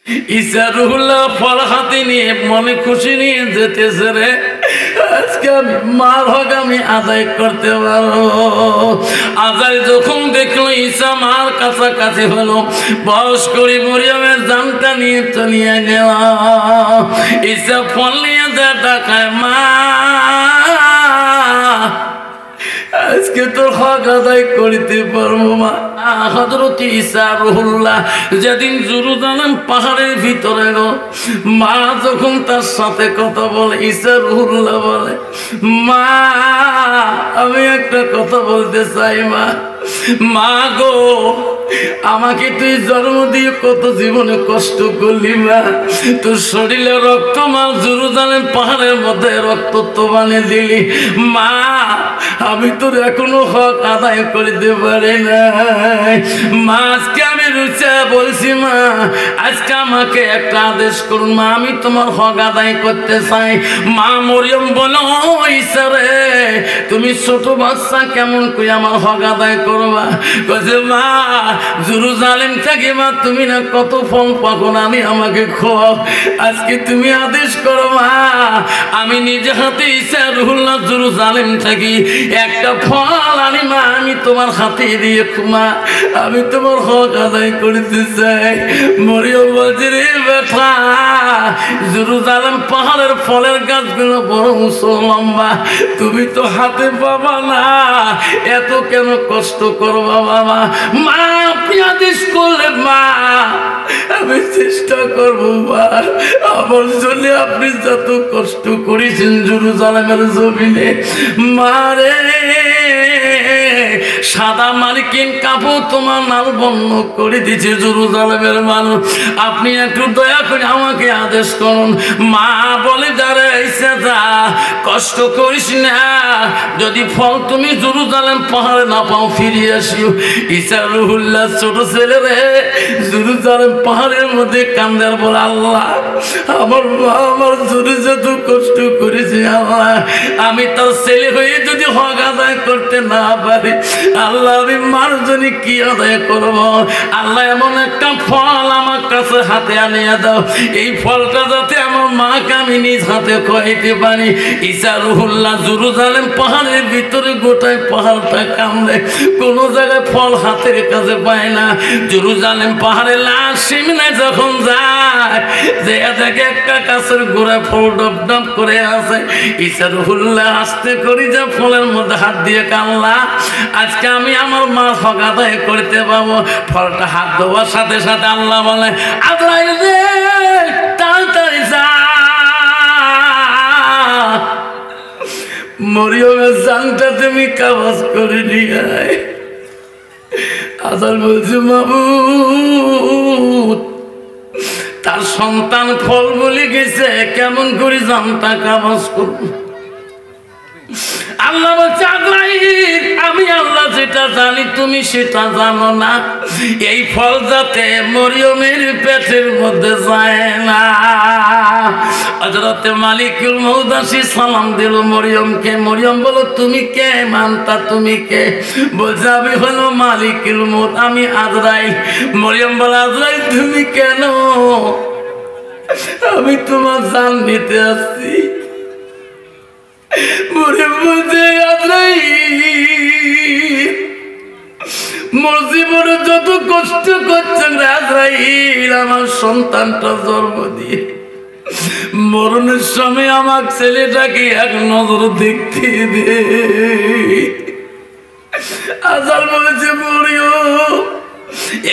ঈসা রুহুল্লাহ ফল হাতে নিয়ে মনে খুশি নিয়ে যেতেছে রে, আজকে আমি মার হক আমি আদায় করতে পারবো। আদায় যখন দেখলো ঈসা মার কাছাকাছি হলো, বয়স করে মরিয়মের জানটা নিয়ে চলিয়ে গেল। ঈসা ফল নিয়ে যা টাকায়, মা আজকে তোর হক আদায় করিতে পারবো মা। হযরত ঈসা রুহুল্লাহ যেদিন জেরুজালেম পাহাড়ের ভিতরে গো, মা যখন তার সাথে কথা বলে, ঈসা রুহুল্লাহ বলে, মা আমি একটা কথা বলতে চাই মা। মা গো, আমাকে তুই জন্ম দিয়ে কত জীবনে কষ্ট করলি মা, তোর শরীরে রক্ত মা জেরুজালেম পাহাড়ের মধ্যে রক্ত তো বানিয়ে দিলি মা, আমি তোর এখনো হক আদায় করতে পারি না মা। আজকে আমি রুচা বলছি মা, আজকে আমাকে একটা আদেশ করুন মা, আমি তোমার হক আদায় করতে চাই। মা মরিয়ম বলো, ঈসা রে তুমি ছোট বাচ্চা কেমন করে আমার হক আদায় করবা? বলছে মা জেরুজালেম থেকে মা তুমি না কত ফল পাকো না, আমি আমাকে খাও, আজকে তুমি আদেশ করো মা, আমি নিজে হাতে ঈসা রুহুল্লাহ জেরুজালেম থাকি একটা ফল আনি মা, আমি তোমার হাতে দিয়ে মা আমি তোমার হক আদায় করতে চাই। মরিয়ম বলছে রে বেটা, জেরুজালেম পাহাড়ের ফলের গাছগুলো বড় উঁচু লম্বা, তুমি তো হাতে পাবা না, এত কেন কষ্ট করবা বাবা? মা আপনি আদেশ করলে মা আমি চেষ্টা করবো মা, আমার জন্য আপনি যত কষ্ট করেছেন জেরুজালেমের জমিনে মা রে, সাদা মার্কিন কাপড় তোমার নাল বন্ধ করে দিচ্ছে জেরুজালেমের মানুষ, আপনি একটু দয়া করে আমাকে আদেশ করুন। মা বলে দাঁড়াইছে যা, কষ্ট করিস না, যদি ফল তুমি জেরুজালেম পাহাড়ে না পাও ফিরিয়ে আসিও। ঈসা রুহুল্লাহ ছোট ছেলে রে জেরুজালেম পাহাড়ের মধ্যে কান্দার বলে, আল্লাহ আমার মা আমার জন্য যত কষ্ট করেছে আল্লাহ, আমি তার ছেলে হয়ে যদি হক আদায় করতে না পারি আল্লাহ আমি মার জন্য কি আদায় করব? আল্লাহ এমন একটা ফল আমার কাছে হাতে আনিয়ে দাও, এই ফলটা যাতে আমার মাকে আমি নিজ হাতে খাইতে পারি। ঈসা রুহুল্লাহ জেরুজালেম পাহাড়ের ভিতরে গোটায় পাহাড়টা কামড়ে, কোনো জায়গায় ফল হাতের কাছে পায় না। জেরুজালেম পাহাড়ে লাশ সিমনে যখন যায়, যে দেখে একটা গাছের গোড়ায় ফল ডব ডব করে আছে, ঈসা রুহুল্লাহ আস্তে করে যে ফলের মধ্যে হাত দিয়ে কামলা, আজকে আমি আমার মা হক আদায় করতে পারবো। ফলটা হাত দেওয়ার সাথে সাথে আল্লাহ বলে, আজরাইল রে তাড়াতাড়ি যা, মরিয়মের জানটা তুমি কাবাজ করে নিয়ে আয়। আজাল বলছে মাবুদ, তার সন্তান ফল বলে গেছে, কেমন করে জানটা কাবাজ করব? আল্লাহ বলছে, আজরাইল আমি আল্লাহ যেটা জানি তুমি সেটা জানো না, এই ফল যাতে মরিয়মের পেটের মধ্যে যায় না। হযরতে মালিকুল মউত আসি সালাম দিল মরিয়মকে। মরিয়ম বলো তুমি কে? মানতা তুমি কে? বলছে আমি হলো মালিকুল মউত, আমি আজরাইল। মরিয়ম বলে, আজরাইল তুমি কেন? আমি তোমার জান নিতে আসছি। মোর জীবনে যত কষ্ট করছেন আজরাইল আমার সন্তানটা জন্ম দিয়ে, মরণের সময় আমার ছেলেটাকে এক নজর দেখতে দে। আজাল বলেছে মরিয়ম,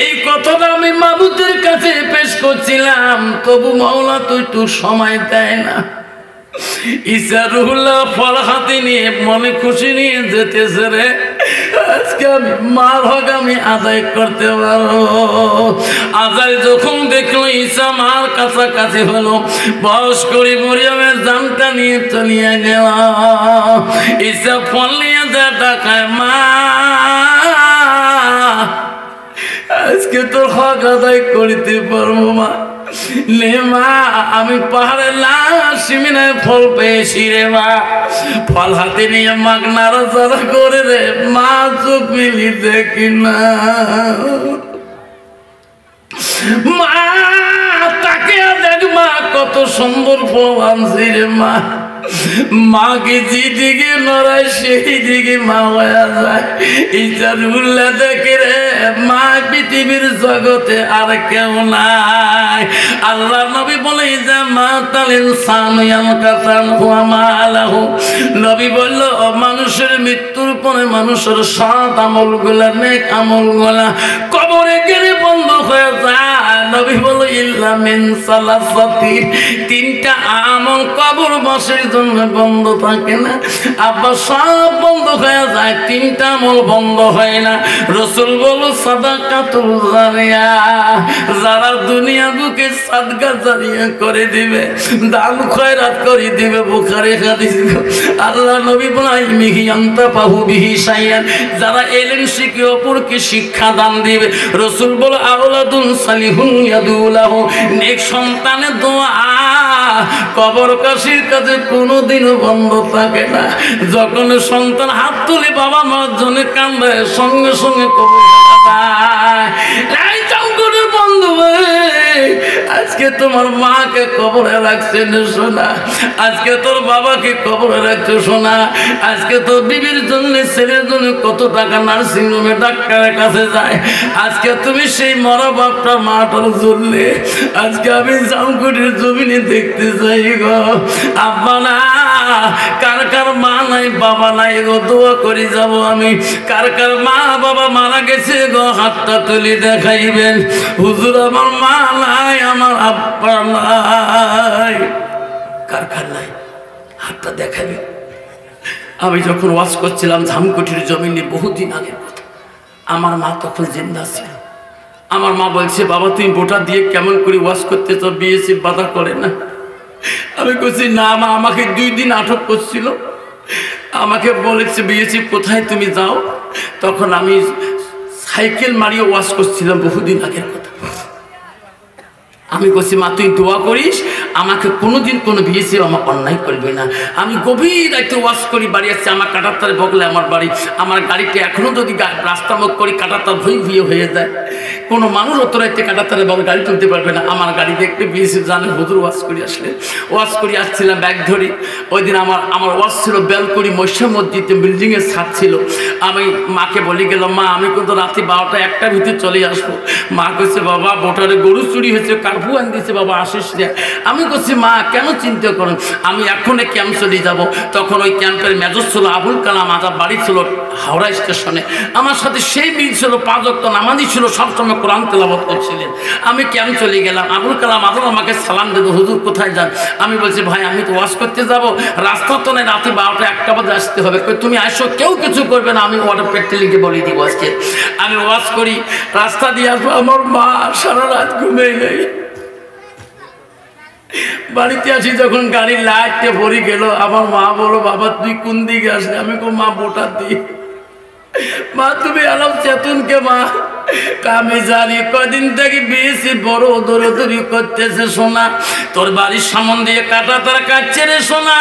এই কথাটা আমি মাবুদের কাছে পেশ করছিলাম, তবু মাওলা তো একটু সময় দেয় না। ঈসা রুহুল্লাহ ফল হাতে নিয়ে মনে খুশি নিয়ে যেতেছে রে, আজকে আমি মার হক আমি আদায় করতে পারবো। আদায় যখন দেখলো ঈসা মার কাছাকাছি হলো, বয়স করে মরিয়মের জানটা নিয়ে চলিয়ে গেল। ঈসা ফল নিয়ে যা টাকায়, মা আজকে তোর হক আদায় করিতে পারবো মা। লে মা আমি পাহাড়ের লাশ সিমিনায় ফল পেয়েছি রে মা, ফল হাতে নিয়ে মাগ নাড়াচাড়া করে রে মা, চোখ মিলি দেখি না মা, সুন্দর ফল আনছি রে মা। মাকে যেদিকে নড়ায় সেই দিকে মা হয়ে যায়। ইজারুল্লাহ দেখে রে মা পৃথিবীর জগতে আর কেউ নাই। আল্লাহ নবী বলে যে মা তালিল সামিয়াল কাতান হুয়া মালাহু। নবী বলল মানুষের মৃত্যুর পরে মানুষের সৎ আমলগুলা নেক আমলগুলা কবরে গেলে বন্ধ হয়ে যায়। নবী বলল ইল্লা মিন সালাসাতি, তিনটা আমল কবরবাসীর জন্য বন্ধ থাকে না। আব্বা সব বন্ধ হয়ে যায়, তিনটা আমল বন্ধ হয় না। রাসূল বলল সাদাকাতুল জারিয়া, যারা দুনিয়া বুকে সাদকা জারিয়া করে দিবে, দান খয়রাত করে দিবে। বুখারী হাদিস। আল্লাহ নবী বলেন মিহি আনতা পাহু বিহি শাইয়ান, যারা ইলম শিখে অপরকে শিক্ষা দান দিবে। রাসূল বলে আওলাদুন সালিহুন ইয়াদুলাহু, নেক সন্তানের দোয়া কবরবাসীর কাছে কোনোদিনও বন্ধ থাকে না। যখন সন্তান হাত তুলে বাবা মার জন্য কান্দে, সঙ্গে সঙ্গে কবর বন্ধু। আজকে তোমার মাকে কবরে রাখছেন শোনা, আজকে তোর বাবাকে কবরে রাখছো শোনা, আজকে তোর বিবির জন্য ছেলের জন্য কত টাকা নার্সিং হোমে ডাক্তারের কাছে যায়। আজকে তুমি সেই মরা বাপটা মাটার জন্য আজকে আমি জামকুটির জমিনে দেখতে চাই গো। আব্বা না, কার কার মা নাই বাবা নাই গো, দোয়া করে যাব আমি। কার কার মা বাবা মারা গেছে গো, হাতটা তুলে দেখাইবেন। হুজুর আমার মা নাই, আমার আব্বা নাই। কার কার নাই হাতটা দেখাবে। আমি যখন ওয়াজ করছিলাম ধামকুটির জমিনে বহুদিন আগের কথা, আমার মা তখন জিন্দা ছিল। আমার মা বলছে বাবা তুমি বোটা দিয়ে কেমন করে ওয়াজ করতে তো বিএসএফ বাধা করে না। আমি বলছি না মা, আমাকে 2 দিন আটক করছিল। আমাকে বলেছে বিএসএফ কোথায় তুমি যাও। তখন আমি সাইকেল মারিয়ে ওয়াজ করছিলাম বহুদিন আগের কথা। আমি বলছি মা তুই দোয়া করিস, আমাকে কোনোদিন কোনো বিএসএফ আমার অন্যায় করবে না। আমি গভীর রাতে ওয়াজ করি, বাড়ি আসছি, আমার কাটাতারে বগলে আমার বাড়ি। আমার গাড়িতে এখনও যদি রাস্তা মুখ করি কাটাতার ভুয়ে হয়ে যায়। কোনো মানুষ অত রাইতে কাটাতারে বলে গাড়ি তুলতে পারবে না। আমার গাড়ি দেখতে বিএসএফ জানে হুজুর ওয়াজ করি আসলে। ওয়াজ করি আসছিলাম ব্যাগ ধরি। ওই দিন আমার ওয়াজ ছিল বেলকরি মৈশা মসজিদে, বিল্ডিংয়ের ছাদ ছিল। আমি মাকে বলে গেলাম মা আমি কিন্তু রাতে 12টা 1টার ভিতরে চলে আসবো। মা কইছে বাবা বোটারে গরু চুরি হয়েছে, কার্ফু আন দিয়েছে বাবা আসিস না। আমি বলছি মা কেন চিন্তা করেন, আমি এখনই ক্যাম্প চলে যাব। তখন ওই ক্যাম্পের মেজর ছিল আবুল কালাম আজাদ, বাড়ি ছিল হাওড়া স্টেশনে। আমার সাথে সেই মিল ছিল, 5 ওয়াক্ত নামাজি ছিল, সবসময় কোরআন তেলাওয়াত করছিলেন। আমি ক্যাম্প চলে গেলাম। আবুল কালাম আজাদ আমাকে সালাম দেবো, হুজুর কোথায় যান। আমি বলছি ভাই আমি তো ওয়াজ করতে যাব, রাস্তা তো নেই, রাতে 12টা 1টা বাজে আসতে হবে। তুমি আসো, কেউ কিছু করবে না, আমি ওয়াটার পেট্রোলিংকে বলে দিব আজকে। আমি ওয়াজ করি, রাস্তা দিয়ে আসবো। আমার মা সারা রাত ঘুমিয়ে নেই। বাড়িতে আসি যখন গাড়ির লাইটে ভরে গেল, আমার মা বলো বাবা তুই কোন দিকে আসলে। আমি কো মা বোটার দিই। মা তুমি আলাম চেতনকে মা। আমি জানি কদিন থেকে বেশি বড় দৌড়দৌড়ি করতেছে সোনা, তোর বাড়ির সামন দিয়ে কাটা তার কাটছে রে সোনা।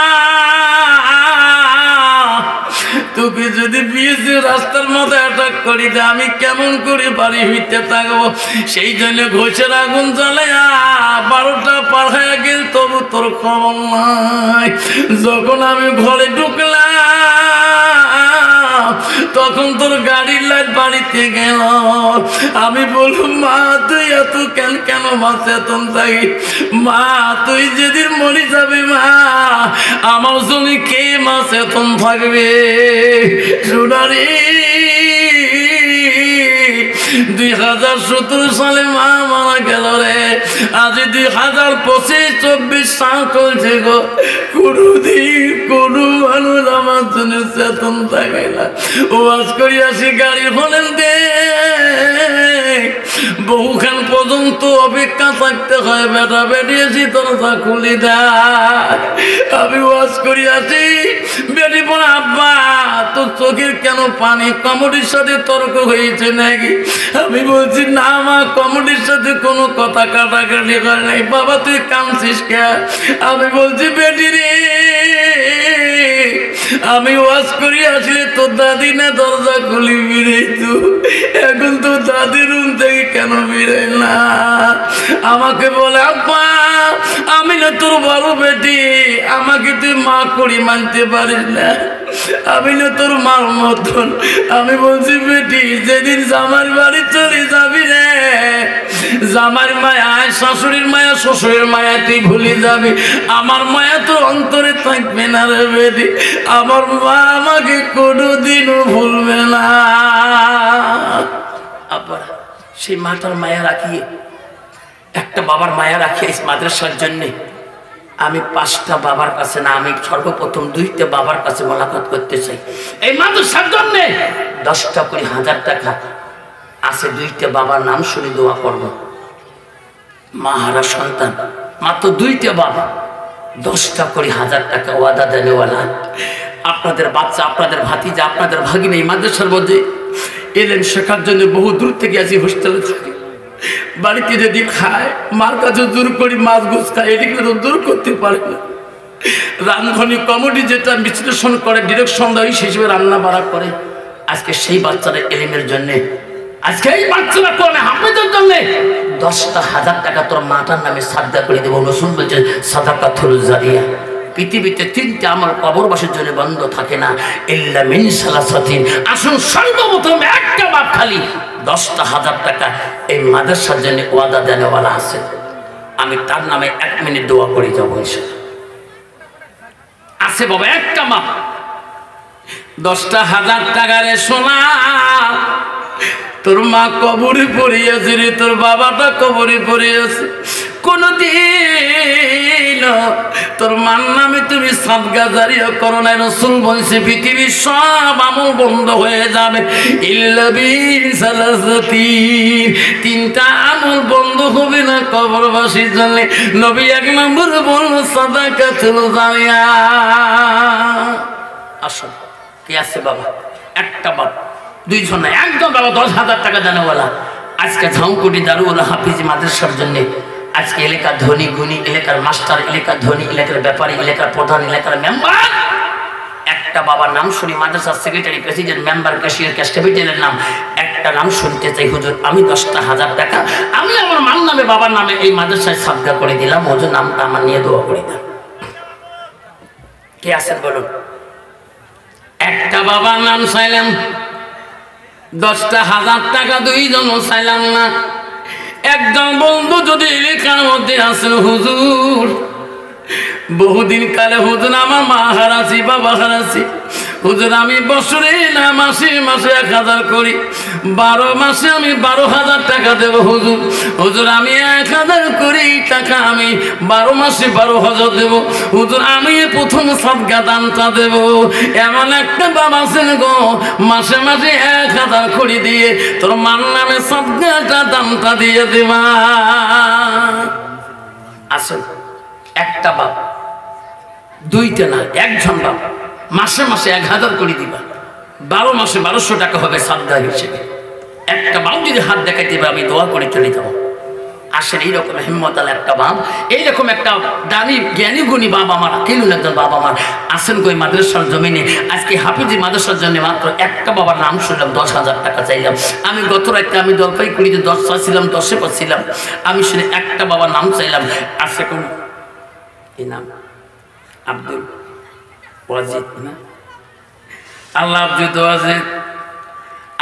তোকে যদি বিএসি রাস্তার মধ্যে অ্যাটাক করি দে, আমি কেমন করে বাড়ি হইতে থাকবো। সেই জন্য ঘোষের আগুন জ্বলে 12টা পার হয়ে গেল, তবু তোর খবর নাই। যখন আমি ঘরে ঢুকলাম তখন তোর গাড়ির লাইট বাড়িতে গেল। আমি বললাম মা তুই এত কেন মা চেতন থাকি। মা তুই যেদিন মরে যাবে মা, আমার জন্য কে মা চেতন থাকবে। সোনারি 2017 সালে মা মারা গেল রে। আজ 2025-24 সাল চলছে গো। কোনদিন কোনো মানুষ আমার জন্য চেতন থাকে না। ওয়াজ করি আসি গাড়ি হলেন দে, বহুখান পর্যন্ত অপেক্ষা থাকতে হয়। বেটা বেরিয়েছি দরজা খুলি দেয়। আমি ওয়াজ করি আসি, বেটি পড়া আব্বা তোর চোখের কেন পানি, কমেডির সাথে তর্ক হয়েছে নাকি। আমি বলছি না মা কমেডির সাথে কোনো কথা কাটাকাটি করে নাই। বাবা তুই কাঁদছিস কে। আমি বলছি বেটি রে আমি ওয়াজ করি আসলে তোর দাদি না দরজা খুলি বেরিয়েছো, এখন তো দাদির রুম থেকে কেন বেরোয় না। আমাকে বলে আব্বা আমি না তোর বড় বেটি, আমাকে তুই মা করি মানতে পারিস না, আমি না তোর মার মতন। আমি বলছি বেটি, যেদিন জামার বাড়ি চলে যাবি রে, জামার মায়া, শাশুড়ির মায়া, শ্বশুরের মায়া তুই ভুলে যাবি, আমার মায়া তোর অন্তরে থাকবে না রে বেটি। আমার মা আমাকে কোনোদিনও ভুলবে না। আবার সেই মাটার মায়া রাখিয়ে, একটা বাবার মায়া রাখিয়ে এই মাদ্রাসার জন্যে আমি 5টা বাবার কাছে না, আমি সর্বপ্রথম 2টা বাবার কাছে মোলাকাত করতে চাই। এই মাদ্রাসার জন্যে 10টা করে 1000 টাকা আছে, 2টা বাবার নাম শুনে দোয়া করবো। মা হারা সন্তান, মাত্র 2টা বাবা, 10টা করে 1000 টাকা ওয়াদা দেনেওয়ালা। আপনাদের বাচ্চা, আপনাদের ভাতিজা, আপনাদের ভাগিনা এই মাদ্রাসার মধ্যে এলেন শেখার জন্য বহু দূর থেকে আসি, হোস্টেলে থাকে, বাড়িতে যদি খায় মার কাছে দূর করি, মাছ গোছ খায়, এদিকে তো দূর করতে পারে না। রান্ধনী কমিটি যেটা বিশ্লেষণ করে, ডিরেকশন দেয়, সেই হিসেবে রান্না বাড়া করে। আজকে সেই বাচ্চারা এলিমের জন্যে, আজকে এই বাচ্চারা কোন হাফেজের জন্যে 10টা 1000 টাকা তোর মাটার নামে সাদকা করে দেবো। রসুল বলছে সাদাকাতুল জারিয়া। পৃথিবীতে 3টা আমল কবরবাসীর জন্য বন্ধ থাকে না, ইল্লা মিন সালাসাতিন। আসুন সর্বপ্রথম একটা বাপ খালি 10টা 1000 টাকা এই মাদ্রাসার জন্য ওয়াদা দেনেওয়ালা আছে, আমি তার নামে 1 মিনিট দোয়া করে যাবো ইনশাআল্লাহ। আছে বাবা একটা বাপ 10টা 1000 টাকা রে সোনা, তোর মা কবরে পড়িয়েছে রে, তোর বাবাটা কবরে পড়িয়েছে, কোনদিন তোর মার নামে তুমি সাদকা জারিয়া করো না। রাসূল বলেছে পৃথিবীর সব আমল বন্ধ হয়ে যাবে, ইল্লা বিসালাসাতিন। 3টা আমল বন্ধ হবে না কবরবাসীর জন্য। নবী 1 নম্বর বলল সাদাকাতুল জারিয়া। আসুন, কে আছে বাবা? একটা বাবা, 2 জন না, একজন বাবা 10,000 টাকা দেনেওয়ালা। আজকে ঝাউকুটি দারুল হাফিজ মাদ্রাসার জন্য আজকে এলাকার ধনী গুণী, এলাকার মাস্টার, এলাকার ধনী, এলাকার ব্যাপারী, এলাকার প্রধান, এলাকার মেম্বার, একটা বাবার নাম শুনি, মাদ্রাসার সেক্রেটারি, প্রেসিডেন্ট, মেম্বার, ক্যাশিয়ার, ক্যাস্টেবিটেলের নাম, একটা নাম শুনতে চাই। হুজুর আমি 10টা 1000 টাকা আমি আমার মার নামে, বাবার নামে এই মাদ্রাসায় সাদকা করে দিলাম, হুজুর নামটা আমার নিয়ে দোয়া করে দিলাম। কে আছেন বলুন? একটা বাবার নাম চাইলাম, 10টা 1000 টাকা 2 জন চাইলাম না। একজন বন্ধু যদি এলাকার মধ্যে আসেন, হুজুর বহুদিন কালে হুজুর আমার মা হারাছি, বাবা হারাছি, হুজুর আমি বছরে না মাসে মাসে 1000 করি, 12 মাসে আমি 12,000 টাকা দেব হুজুর। হুজুর আমি 1000 করি টাকা আমি 12 মাসে 12,000 দেব হুজুর। আমি প্রথম সাদকা দানটা দেব। এমন একটা বাবা আছেন গো, মাসে মাসে 1000 করি দিয়ে তোর মার নামে সাদকাটা দানটা দিয়ে দেবা। আসল একটা বাপ, 2টা না, একজন বাপ, মাসে মাসে 1000 করে দিবা, 12 মাসে 1200 টাকা হবে সাদকা হিসেবে। একটা বাপ যদি হাত দেখাইতে হবে, আমি দোয়া করে চলে যাবো। আসেন এইরকম হিম্মতাল একটা বাপ, এইরকম একটা দানি জ্ঞানী গুণী বাবা আমার, কিনুন একজন বাবা আমার আসেন কই মাদ্রাসার জমিনে। আজকে হাফিজি মাদ্রাসার জন্য মাত্র একটা বাবার নাম শুনলাম, 10,000 টাকা চাইলাম। আমি গত রাতে আমি জলপাইগুড়িতে 10 চাইছিলাম, 10-এ পাচ্ছিলাম। আমি শুনে একটা বাবার নাম চাইলাম, আছে কোন এই নাম আব্দুল ওয়াজিদ না, আল্লাহ আব্দুল ওয়াজিদ,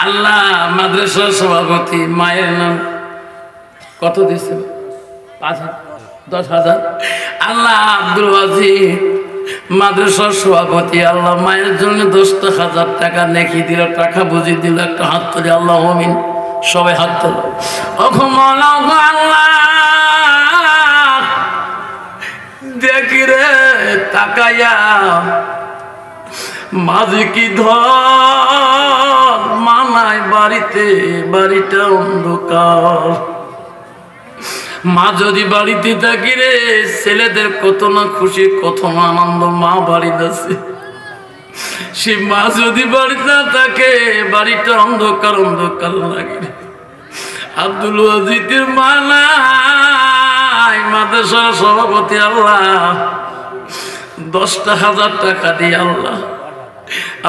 আল্লাহ মাদ্রাসার সভাপতি, মায়ের নাম কত দিয়েছে? 5,000 10,000। আল্লাহ আব্দুল ওয়াজিদ মাদ্রাসার সভাপতি, আল্লাহ মায়ের জন্য 10,000 টাকা নেকি দিল, টাকা বুঝি দিল। একটা হাত তুলে আল্লাহ আমিন, সবাই হাত তোল। আল্লাহ দেখি রে তাকাইয়া, মাঝে কি ধর মানায় বাড়িতে, বাড়িটা অন্ধকার। মা যদি বাড়িতে থাকি রে, ছেলেদের কত না খুশি, কত না আনন্দ, মা বাড়িতে আছে। সে মা যদি বাড়িতে না থাকে, বাড়িটা অন্ধকার অন্ধকার লাগে। আব্দুল ওয়াজিদের মা নাই, মাদ্রাসার সভাপতি, আল্লাহ 10,000 টাকা দিয়ে আল্লাহ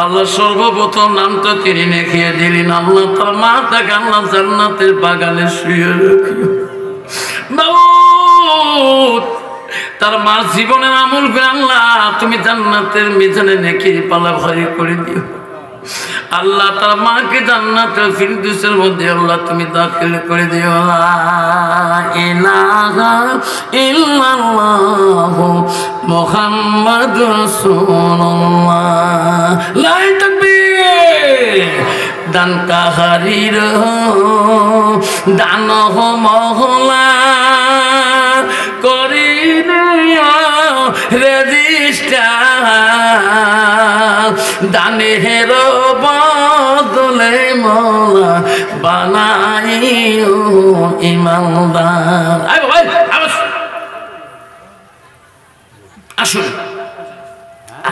আল্লাহ সর্বপ্রথম নামটা তিনি লিখিয়ে দিলেন। আল্লাহ তার মা তাকে আল্লাহ জান্নাতের বাগানে শুয়ে রাখি। বাবু তার মার জীবনের আমল করে আল্লাহ তুমি জান্নাতের মিজানে নেকির পাল্লা ভারী করে দিও। আল্লাহ তার মাকে জান্নাতুল ফিরদাউসের মধ্যে আল্লাহ তুমি দাখিল করে দিও। লা ইলাহা ইল্লাল্লাহু মুহাম্মাদুর রাসূলুল্লাহ। লাই তাকবীর। দান কাহারির দান মহলা করিলে রেজিস্টার দানের বদলে মৌলা বানাইও ইমানদার। আসুন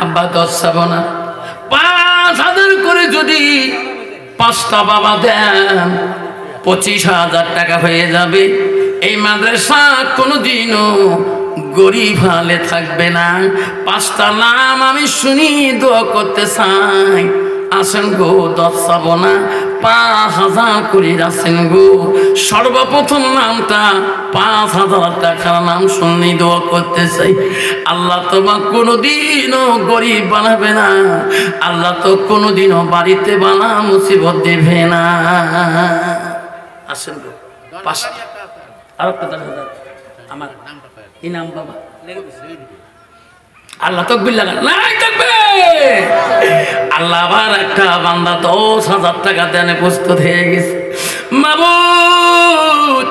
আব্বা 10 শ্রাবণা 5,000 করে যদি 5টা বাবা দেন 25,000 টাকা হয়ে যাবে। এই মাদ্রাসা কোনোদিনও গরিব হালে থাকবে না। 5টা নাম আমি শুনি দোয়া করতে চাই। আসেন গো 10 শ্রাবণা 5,000 করে আসেন গো। সর্বপ্রথম নামটা 5,000 টাকার নাম শুনি দোয়া করতে চাই। আল্লাহ তোমার কোনোদিনও গরিব বানাবে না। আল্লাহ তো কোনোদিনও বাড়িতে বানা মুসিবত দেবে না। আসেন গো 5টা আর আমার ইনাম বাবা আল্লাহ তাকবীর লাগান। লাই তাকবীর। আল্লাহ আবার একটা বান্দা 10,000 টাকা দেনে প্রস্তুত হয়ে গেছে। মাবুদ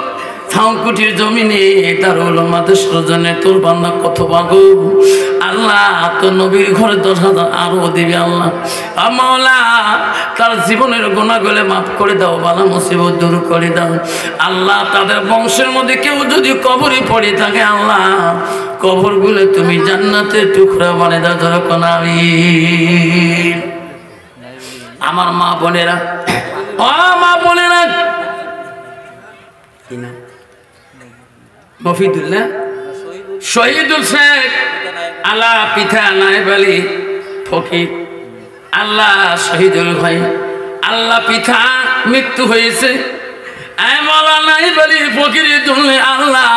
থাউকুটির জমিনে তার মাদ্রাসার জন্য তোর বান্দা কত পাগো। আল্লাহ তোর নবীর ঘরে 10,000 আরো দিবি। আল্লাহ মাওলা তার জীবনের গুনাহগুলো মাফ করে দাও, বালা মুসিবত দূর করে দাও। আল্লাহ তাদের বংশের মধ্যে কেউ যদি কবরে পড়ে থাকে আল্লাহ কবরগুলো তুমি জান্নাতের টুকরা বানিয়ে দাও। যখন আমিন। আমার মা বোনেরা ও মা বোনেরা কি না মফিদুল্লাহ শহীদুল শেখ আলা পিঠা নায়েব আলী ফকির। আল্লাহ শহীদুল ভাই আল্লাহ পিঠা মৃত্যু হয়েছে। মৌলা নায়েব আলী ফকিরের জন্য আল্লাহ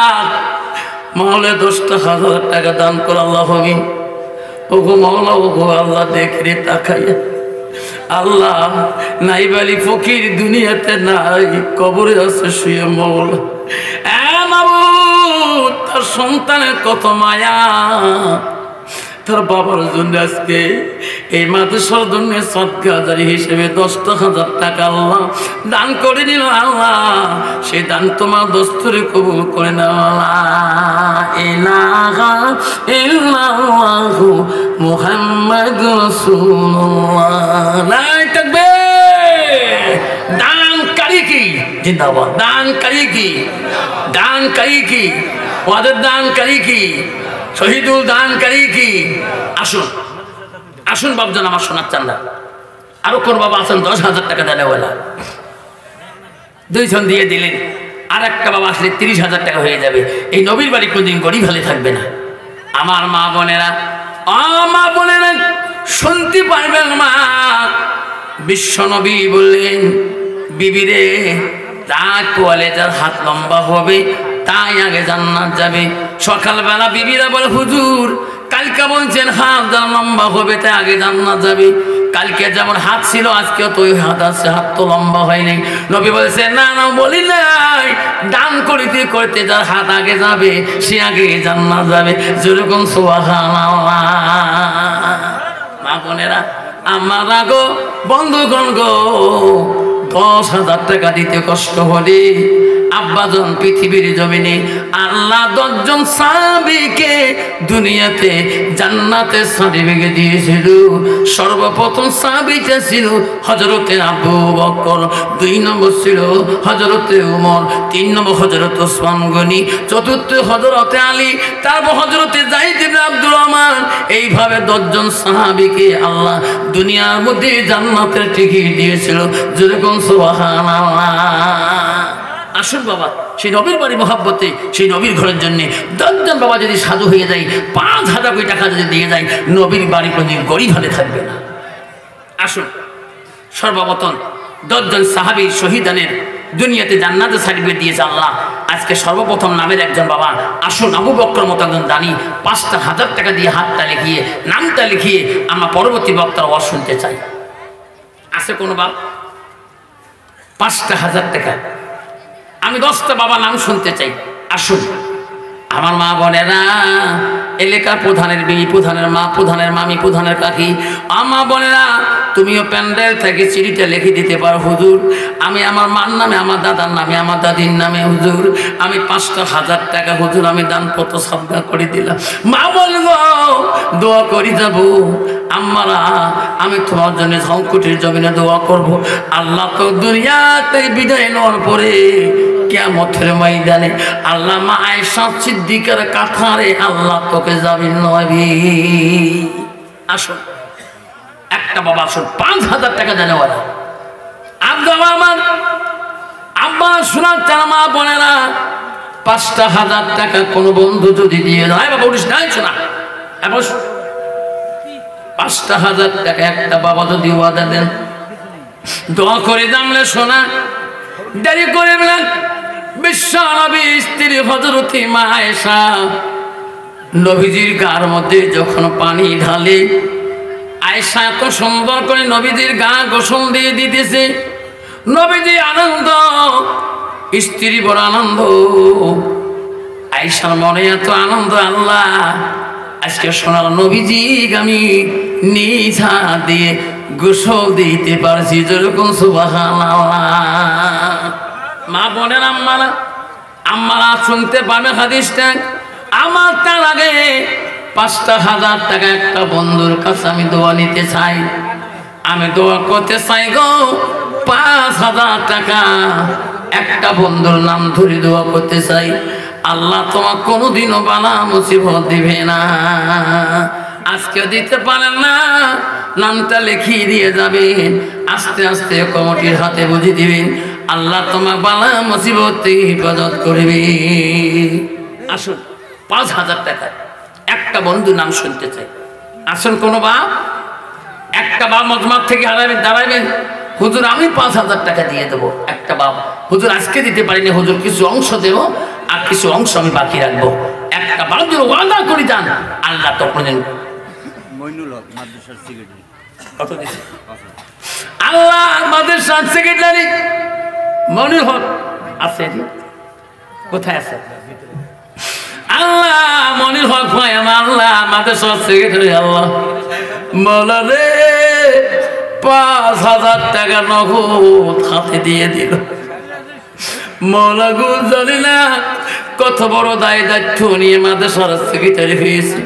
মহলে 10,000 টাকা দান করে। আল্লাহ হবি ওগো মৌলা ওগো আল্লাহ দেখে তাকাইয়া আল্লাহ নায়েব আলী ফকির দুনিয়াতে নাই, কবরে আছে শুয়ে মৌলা। মাবুদ তার সন্তানের কত মায়া। তার বাবার জন্য আজকে এই মাদ্রাসার জন্য সদকা জারি হিসেবে 10,000 টাকা আল্লাহ দান করে দিল। আল্লাহ সেই দান তোমার দস্তরে কবুল করে নাও। লা ইলাহা ইল্লাল্লাহু মুহাম্মাদুর রাসূলুল্লাহ। লাই তাকবীর। দানকারী কি জিন্দাবাদ। দানকারী কি দানকারী কি ওদের দানকারী কি শহীদুল দানকারী কি। আসুন আসুন বাবজান আমার সোনার চান্দা আরো কোন বাবা আছেন 10,000 টাকা দেনেওয়ালা 2 জন দিয়ে দিলেন। আর একটা বাবা আসলে 30,000 টাকা হয়ে যাবে। এই নবীর বাড়ি কোনদিন গরিব হলে থাকবে না। আমার মা বোনেরা মা বোনেরা শুনতে পারবেন মা বিশ্ব নবী বললেন বিবিরে রাত পোয়ালে যার হাত লম্বা হবে তাই আগে জান্নাত যাবে। সকালবেলা বিবিরা বলে হুজুর কালকে বলছেন হাত যার লম্বা হবে তাই আগে জান্নাত যাবে। কালকে যেমন হাত ছিল আজকেও তো ওই হাত আছে, হাত তো লম্বা হয়নি। নবী বলেছে না না বলি নাই, দান করিতে করতে যার হাত আগে যাবে সে আগে জান্নাত যাবে। যেরকম সুবহানাল্লাহ। মা বোনেরা আমার গো বন্ধুগণ গো 10,000 টাকা দিতে কষ্ট হলে আব্বাজন পৃথিবীর জমিনে আল্লাহ 10 জন সাহাবীকে দুনিয়াতে জান্নাতের সার্টিফিকেট দিয়েছিল। সর্বপ্রথম সাহাবীটা ছিল হযরতে আবু বকর, 2 নম্বর ছিল হযরতে ওমর, 3 নম্বর হযরতে ওসমান গনি, চতুর্থ হযরতে আলী, তারপর হযরতে যায়েদ ইবনে আব্দুর রহমান। এইভাবে 10 জন সাহাবীকে আল্লাহ দুনিয়ার মধ্যে জান্নাতের টিকিট দিয়েছিল। যেরকম সুবহানাল্লাহ। আসুন বাবা সেই নবীর বাড়ি মহাব্বতে সেই নবীর ঘরের জন্য 10 জন বাবা যদি সাধু হয়ে যায় 5,000 কোটি টাকা যদি দিয়ে যায় নবীর বাড়ি কোনদিন গরিব হলে থাকবে না। আসুন সর্বপ্রথম 10 জন সাহাবী শহীদানের দুনিয়াতে জান্নাতে সার্টিফিকেট দিয়েছে আল্লাহ। আজকে সর্বপ্রথম নামের একজন বাবা, আসুন আবু বকর মতো একজন দানি ৫,০০০ টাকা দিয়ে হাতটা লিখিয়ে নামটা লিখিয়ে আমরা পরবর্তী বক্তার ওয়াজ শুনতে চাই। আছে কোনো বাপ? ৫,০০০ টাকা। আমি 10টা বাবা নাম শুনতে চাই। আসুন আমার মা বোনেরা, এলাকার প্রধানের বিবি, প্রধানের মা, প্রধানের মামি, প্রধানের কাকি, আমার বোনেরা, তুমিও প্যান্ডেল থেকে চিঠিটা লিখে দিতে পারো, হুজুর আমি আমার মার নামে, আমার দাদার নামে, আমার দাদির নামে, হুজুর আমি ৫,০০০ টাকা হুজুর আমি দানপত্র সাবধান করে দিলাম। মা বলব দোয়া করি যাব, আম্মারা আমি তোমার জন্য সংকটের জমিনে দোয়া করব। আল্লাহ তো দুনিয়াতে বিদায় নেওয়ার পরে কিয়ামতের ময়দানে আল্লাহ মা আয়েশা সিদ্দিকার কাঁথারে আল্লাহ তোকে জামিন নবী। আসুন একটা বাবা, আসুন ৫,০০০ টাকা জানে ওরা। আমার আব্বা শোনাচ্ছেন মা বোনেরা, ৫,০০০ টাকা কোন বন্ধু যদি দিয়ে দেয়, বাবা উঠিস নাই শোনা, ৫,০০০ টাকা একটা বাবা যদি ওয়াদা দেন, দোয়া করে জানলে শোনা, দেরি করে বিশ্ব নবী স্ত্রী হযরত মা আয়েশা নবীজির গার মধ্যে যখন পানি ঢালে, আয়েশা এত সুন্দর করে নবীজির গা গোসল দিয়ে দিতেছে, নবীজি আনন্দ, স্ত্রী বড় আনন্দ, আয়েশার মনে এত আনন্দ, আল্লাহ আজকে সোনার নবীজি আমি নিজ হাত দিয়ে গোসল দিতে পারছি, যেরকম সুবহানাল্লাহ। মা বোনের আম্মারা শুনতে পাবে হাদিসটা। আমার তার আগে ৫,০০০ টাকা একটা বন্ধুর কাছে আমি দোয়া নিতে চাই, আমি দোয়া করতে চাই গো। ৫,০০০ টাকা একটা বন্ধুর নাম ধরে দোয়া করতে চাই, আল্লাহ তোমার কোনোদিনও বালা মুসিবত দিবে না। আজকে দিতে পারেন না, নামটা লিখিয়ে দিয়ে যাবেন, আস্তে আস্তে কমিটির হাতে বুঝিয়ে দিবেন, আল্লাহ তোমার বালা মুসিবত থেকে হেফাজত করবে। আসুন ৫,০০০ টাকা একটা বন্ধু নাম শুনতে চাই। আসুন কোনো বাপ, একটা বাপ মজমার থেকে দাঁড়াবেন, হুজুর আমি ৫,০০০ টাকা দিয়ে দেবো। একটা বাপ, হুজুর আজকে দিতে পারিনি, হুজুর কিছু অংশ দেবো আর কিছু অংশ আমি বাকি রাখবো। একটা বাপ যদি ওয়াদা করে যান, আল্লাহ তখন আল্লাহ মাদ্রাসার সেক্রেটারি মনির হক আছে, কোথায় আছে? আল্লাহ মনির হক ভাই আমার, আল্লাহ মাদ্রাসার সেক্রেটারি, আল্লাহ বলা রে ৫,০০০ টাকা নগদ হাতে দিয়ে দিল। মৌলা গো জানি না কত বড় দায় দায়িত্ব নিয়ে মাদ্রাসার সেক্রেটারি হয়েছে।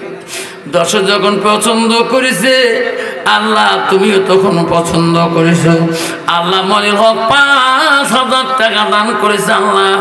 দর্শক যখন পছন্দ করেছে, আল্লাহ তুমিও তখন পছন্দ করেছো। আল্লাহ মনির হক ৫,০০০ টাকা দান করেছে। আল্লাহ